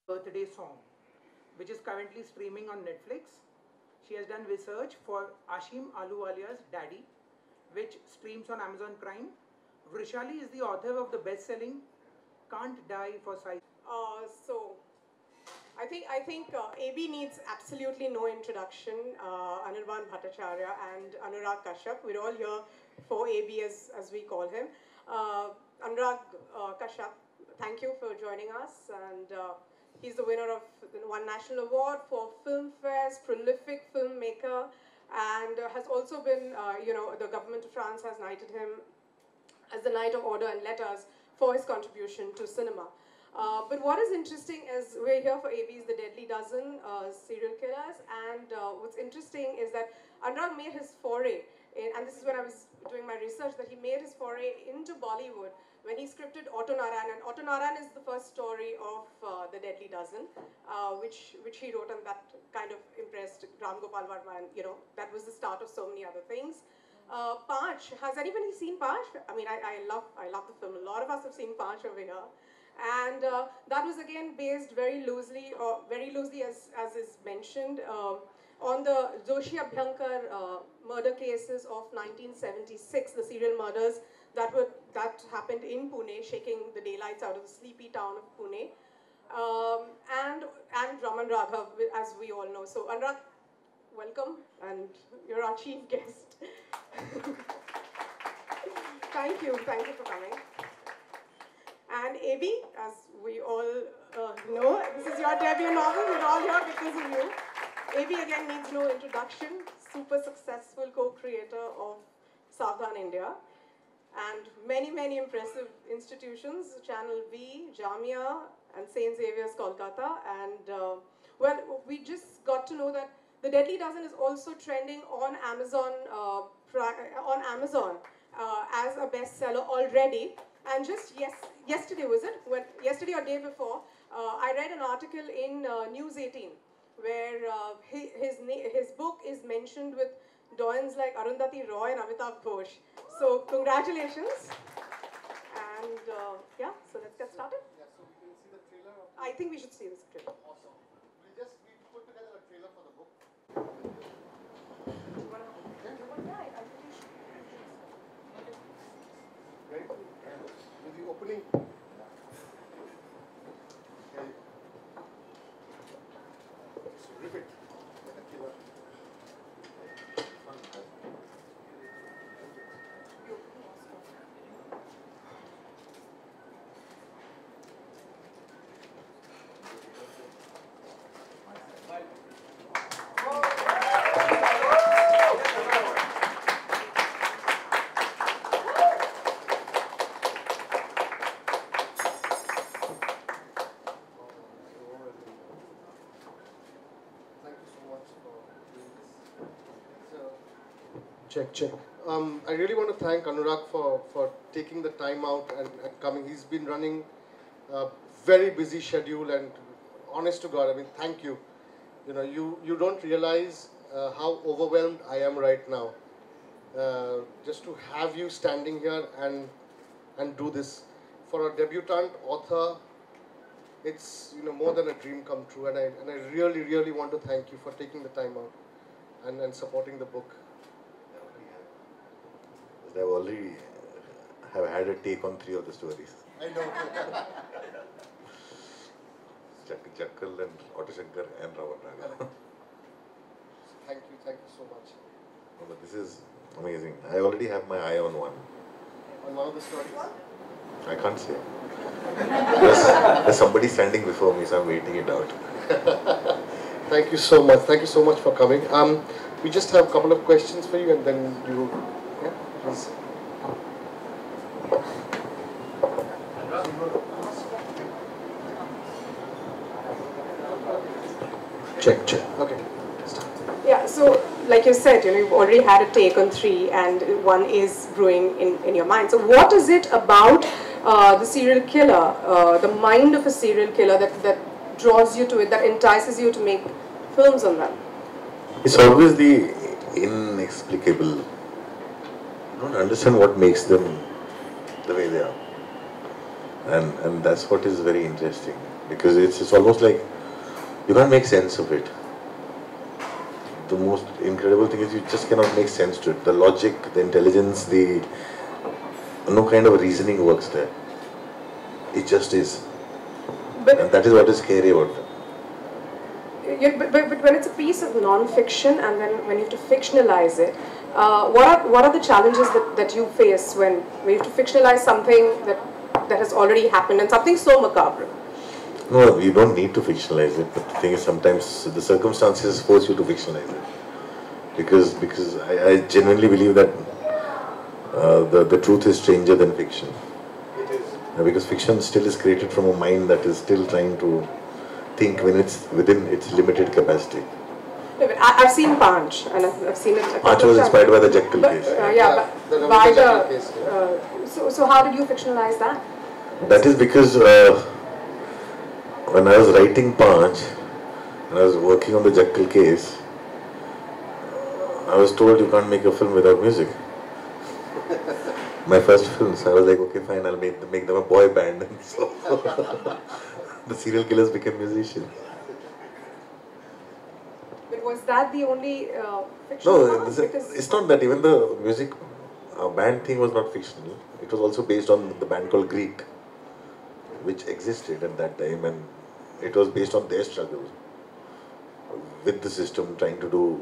Birthday Song, which is currently streaming on Netflix. She has done research for Ashim Aluwalia's Daddy, which streams on Amazon Prime. Vrishali is the author of the best-selling Can't Die for Size. So I think AB needs absolutely no introduction. Anirban Bhattacharya and Anurag Kashyap. We're all here for AB as we call him. Anurag Kashyap, thank you for joining us. And he's the winner of one national award for film fairs, prolific filmmaker, and has also been, the government of France has knighted him as the Knight of Order and Letters for his contribution to cinema. But what is interesting is we're here for AB's The Deadly Dozen, serial killers, and what's interesting is that Anurag made his foray, and this is when I was doing my research, that he made his foray into Bollywood when he scripted Otto Naran, and Otto Naran is the first story of The Deadly Dozen, which he wrote, and that kind of impressed Ram Gopal Varma, and that was the start of so many other things. Panch, has anybody seen Panch? I mean, I love the film. A lot of us have seen Panch over here. And that was again based very loosely as is mentioned, on the Joshi Abhyankar murder cases of 1976, the serial murders that happened in Pune, shaking the daylights out of the sleepy town of Pune, and Raman Raghav, as we all know. So Anurag, welcome, and you're our chief guest. Thank you for coming. And AB, as we all know, this is your debut novel. We're all here because of you. AB again needs no introduction. Super successful co-creator of Savdhan India, and many impressive institutions: Channel V, Jamia, and St. Xavier's Kolkata. And well, we just got to know that The Deadly Dozen is also trending on Amazon as a bestseller already. And just yesterday, was it? Yesterday or day before, I read an article in News 18 where his book is mentioned with doyens like Arundhati Roy and Amitabh Ghosh. So congratulations. And yeah, so let's get started. Yeah, so we can see the trailer of I think we should see this trailer. Awesome. We put together a trailer for the book. Ready? With the opening. Okay. So rip it like a killer. Check. I really want to thank Anurag for taking the time out and coming. He's been running a very busy schedule, and honest to God, I mean, thank you. You don't realize how overwhelmed I am right now. Just to have you standing here and do this. For a debutant author, it's more than a dream come true, and I really want to thank you for taking the time out and supporting the book. I already have had a take on 3 of the stories. I know. Jackal and Otto Shankar and Ravan Raga. Thank you so much. No, but this is amazing. I already have my eye on one. On one of the stories? I can't say. There's somebody standing before me, so I'm waiting it out. Thank you so much. Thank you so much for coming. We just have a couple of questions for you, and then you. Yeah, please. Check. Okay. Start. Yeah, so like you said, you've already had a take on 3, and one is brewing in your mind. So what is it about the serial killer, the mind of a serial killer that draws you to it, that entices you to make films on them? It's always the inexplicable. You don't understand what makes them the way they are. And that's what is very interesting. because it's almost like you can't make sense of it. The most incredible thing is you just cannot make sense to it. The logic, the intelligence, no kind of reasoning works there. It just is. And that is what is scary about it. Yeah, but when it's a piece of non-fiction and then when you have to fictionalize it, what are the challenges that you face when you have to fictionalize something that has already happened and something so macabre? No, you don't need to fictionalize it, but the thing is sometimes the circumstances force you to fictionalize it. Because I genuinely believe that the truth is stranger than fiction. It is. Because fiction still is created from a mind that is still trying to think when it's within its limited capacity. No, but I've seen Panch, and I've seen it. Panch was inspired by the Jekyll case. But by the so how did you fictionalize that? That is because when I was writing Panch, and I was working on the Jekyll case, I was told you can't make a film without music. My first film, so I was like, okay, fine, I'll make them a boy band. And so the serial killers became musicians. But was that the only No, it's not that. Even the music band thing was not fictional. It was also based on the band called Greek, which existed at that time, and it was based on their struggle with the system, trying to do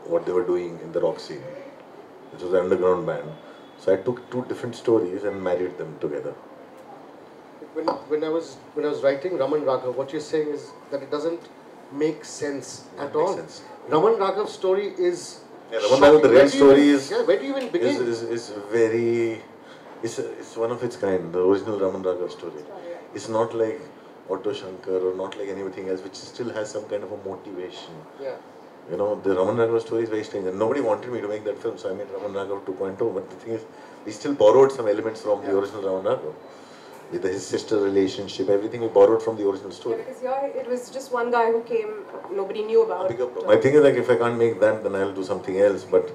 what they were doing in the rock scene. It was an underground band. So I took two different stories and married them together. When I was writing Raman Raghav, what you're saying is that it doesn't make sense at all. Sense. Raman Raghav's story is. Yeah, Raman Raghav, the real story is. Yeah, where do you even begin? Is very. It's one of its kind. The original Raman Raghav story. It's not like Otto Shankar or not like anything else, which still has some kind of a motivation. Yeah. You know, the Raman Raghav story is very strange, and nobody wanted me to make that film, so I made Raman Raghav 2.0. But the thing is, we still borrowed some elements from the original Raman Raghav. With his sister relationship, everything we borrowed from the original story. Yeah, because it was just one guy who came, nobody knew about. My thing is like, if I can't make that, then I'll do something else. But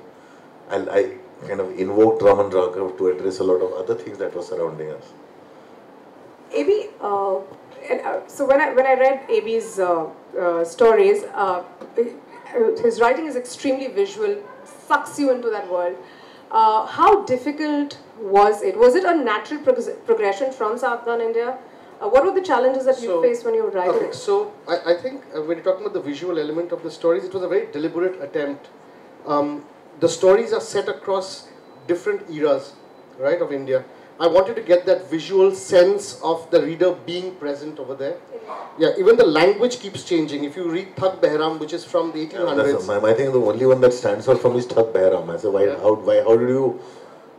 I kind of invoked Raman Raghav to address a lot of other things that were surrounding us. AB, so when I read AB's stories, his writing is extremely visual, sucks you into that world. How difficult was it? Was it a natural progression from Southern India? What were the challenges that you faced when you were writing? Okay, so I think when you're talking about the visual element of the stories, it was a very deliberate attempt. The stories are set across different eras, right, of India. I wanted to get that visual sense of the reader being present over there. Yeah, even the language keeps changing. If you read Thak Behram, which is from the 1800s. I think the only one that stands out from is Thak Behram. I said, how did you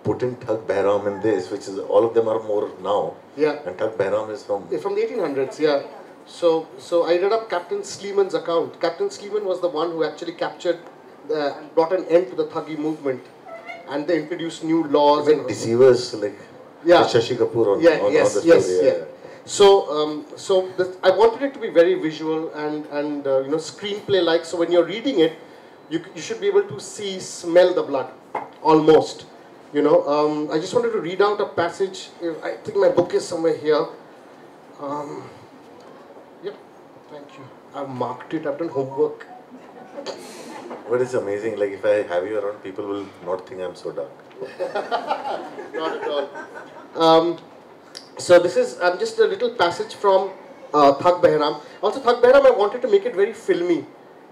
put in Thak Behram in this, which is, all of them are more now. Yeah. And Thak Behram is from the 1800s, yeah. So I read up Captain Sleeman's account. Captain Sleeman was the one who actually brought an end to the Thuggy movement. And they introduced new laws. Even deceivers, like Shashi Kapoor on the story. Yeah. So, I wanted it to be very visual and screenplay-like. So when you're reading it, you should be able to smell the blood, almost. I just wanted to read out a passage. I think my book is somewhere here. Yep, thank you. I've marked it. I've done homework. But it's amazing. Like if I have you around, people will not think I'm so dark. Not at all. So this is just a little passage from Thak Behram. Also, Thak Behram, I wanted to make it very filmy.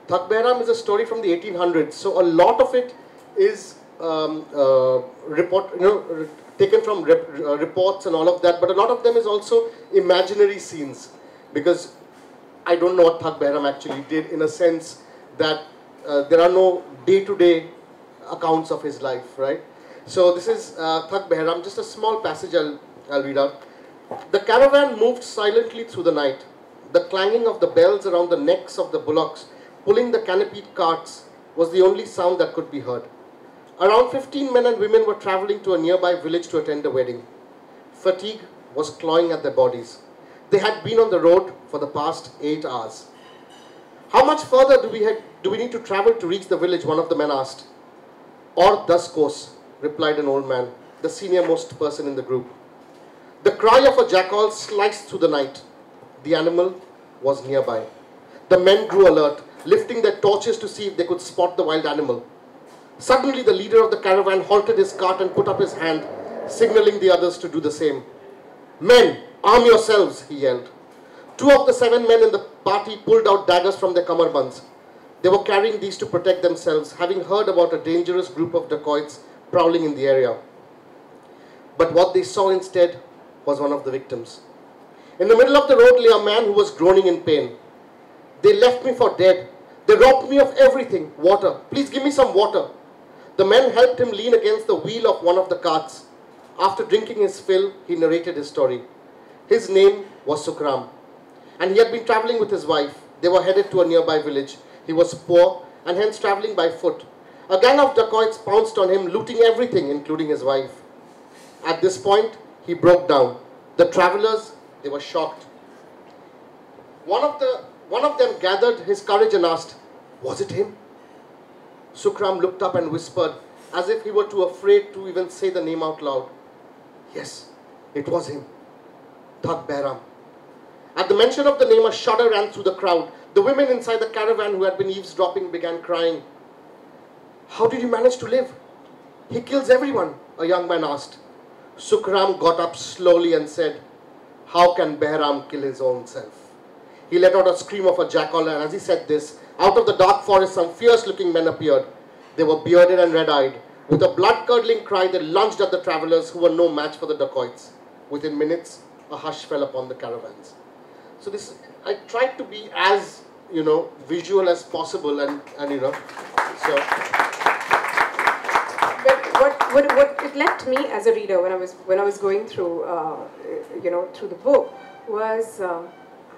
Thak Behram is a story from the 1800s. So a lot of it is taken from reports and all of that. But a lot of them is also imaginary scenes. Because I don't know what Thak Behram actually did, in a sense that there are no day-to-day accounts of his life, right? So this is Thak Behram, just a small passage I'll read out. The caravan moved silently through the night. The clanging of the bells around the necks of the bullocks pulling the canopied carts was the only sound that could be heard. Around 15 men and women were traveling to a nearby village to attend a wedding. Fatigue was clawing at their bodies. They had been on the road for the past 8 hours. How much further do we need to travel to reach the village, one of the men asked. Or 10 kos, replied an old man, the senior-most person in the group. The cry of a jackal sliced through the night. The animal was nearby. The men grew alert, lifting their torches to see if they could spot the wild animal. Suddenly, the leader of the caravan halted his cart and put up his hand, signaling the others to do the same. "Men, arm yourselves," he yelled. 2 of the 7 men in the party pulled out daggers from their kamarbands. They were carrying these to protect themselves, having heard about a dangerous group of dacoits prowling in the area. But what they saw instead was one of the victims. In the middle of the road lay a man who was groaning in pain. "They left me for dead. They robbed me of everything. Water. Please give me some water." The men helped him lean against the wheel of one of the carts. After drinking his fill, he narrated his story. His name was Sukram, and he had been traveling with his wife. They were headed to a nearby village. He was poor and hence traveling by foot. A gang of dacoits pounced on him, looting everything, including his wife. At this point, he broke down. The travelers, they were shocked. One of them gathered his courage and asked, "Was it him?" Sukram looked up and whispered, as if he were too afraid to even say the name out loud. "Yes, it was him. Thug Behram." At the mention of the name, a shudder ran through the crowd. The women inside the caravan who had been eavesdropping began crying. "How did you manage to live?" "He kills everyone," a young man asked. Sukram got up slowly and said, "How can Behram kill his own self?" He let out a scream of a jackal, and as he said this, out of the dark forest some fierce-looking men appeared. They were bearded and red-eyed. With a blood-curdling cry, they lunged at the travelers, who were no match for the dacoits. Within minutes, a hush fell upon the caravans. So this, I tried to be as, visual as possible, and so. But what it left me as a reader when I was going through, through the book was.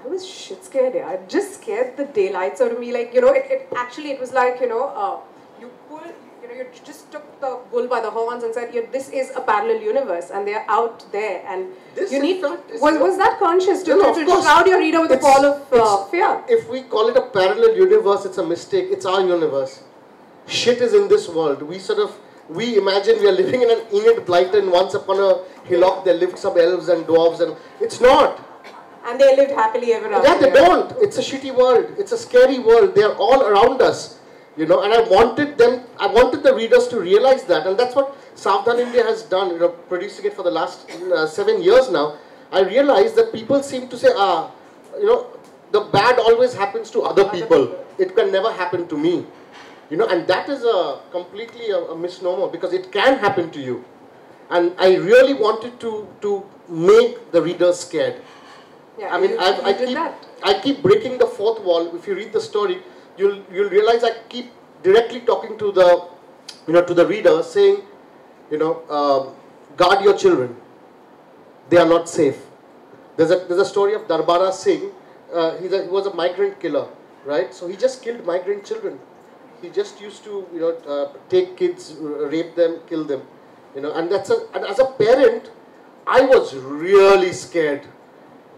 I was shit scared. Yeah. It just scared the daylights out of me. Like, it was like, you pull, you just took the bull by the horns and said, this is a parallel universe, and they're out there, and this you need. Was that conscious to shroud your reader with a pall of fear? If we call it a parallel universe, it's a mistake. It's our universe. Shit is in this world. We imagine we are living in an Enid Blyton. Once upon a hillock, there lived some elves and dwarves, and it's not. And they lived happily ever after. Yeah, they don't. It's a shitty world. It's a scary world. They are all around us, and I wanted the readers to realize that, and that's what Savdhan India has done, producing it for the last 7 years now. I realized that people seem to say, the bad always happens to other people. It can never happen to me, and that is completely a misnomer, because it can happen to you. And I really wanted to make the readers scared. Yeah, I mean, I keep breaking the fourth wall. If you read the story, you'll realize I keep directly talking to the reader, saying, guard your children. They are not safe. There's a story of Darbara Singh. He was a migrant killer, right? So he just killed migrant children. He just used to take kids, rape them, kill them, and and as a parent, I was really scared.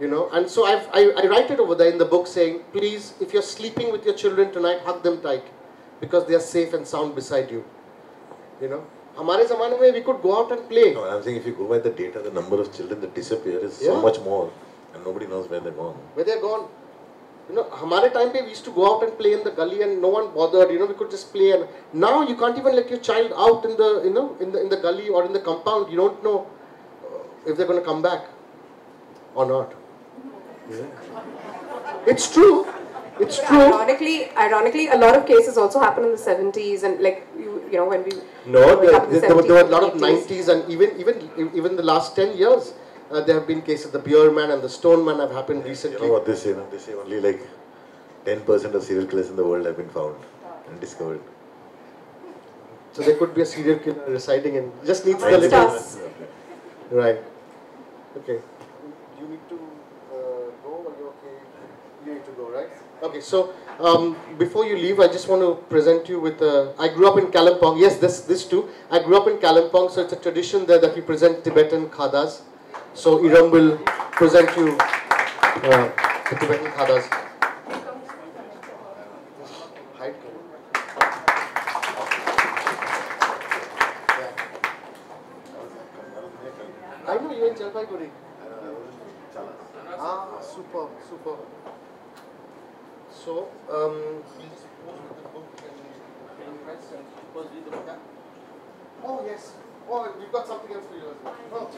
And so I write it over there in the book saying, please, if you're sleeping with your children tonight, hug them tight, because they are safe and sound beside you. Hamare zamane mein we could go out and play. No, I'm saying if you go by the data, the number of children that disappear is so much more, and nobody knows where they're gone. Where they're gone. Hamare time pe we used to go out and play in the gully, and no one bothered. We could just play. And now you can't even let your child out in the in the gully or in the compound. You don't know if they're going to come back or not. Yeah. It's true. It's true. Ironically, a lot of cases also happen in the 70s, and when we. No, there were a lot of 90s, and even the last 10 years, there have been cases. The Beer Man and the Stone Man have happened recently. You know what they say? They say only like 10% of serial killers in the world have been found and discovered. So there could be a serial killer residing in. Just needs the little. Right. Okay. You need to go, or you okay? You need to go, right? Okay. So before you leave, I just want to present you with. I grew up in Kalimpong. Yes, this too. I grew up in Kalimpong, so it's a tradition there that we present Tibetan khadas. So Iram will present you the Tibetan khadas. I know you're in Jalpaiguri. Ah, super. Superb, superb. So, we'll just post the book and press and read the book. Yeah. Oh yes. Oh, we've got something else for you as well.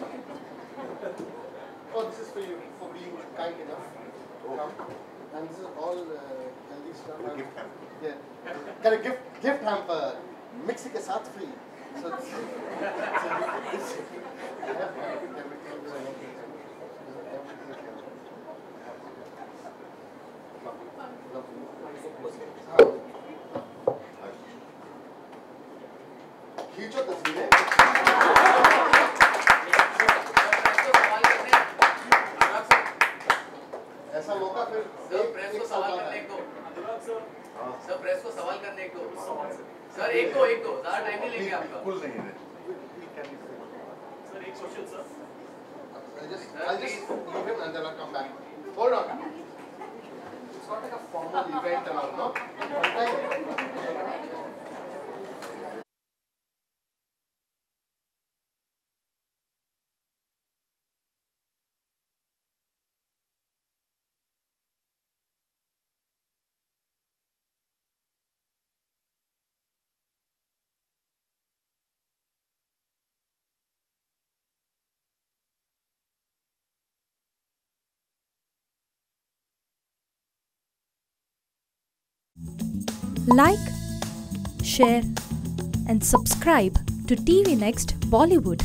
Oh, this is for you for being kind enough. Come. And this is all healthy stuff. Gift hamper. Yeah. Got a gift hamper. Mixi ke saath free. So खींचो तस्वीरें ऐसा मौका फिर press को सवाल करने एक दो सर प्रेस को सवाल करने एक दो सर एक दो ज़्यादा टाइम नहीं लेंगे आपका बिल्कुल नहीं है सर एक question sir I'll just leave him and then I'll come back. Hold on. It's not like a formal event and all, no? Like, share and subscribe to TVNXT Bollywood.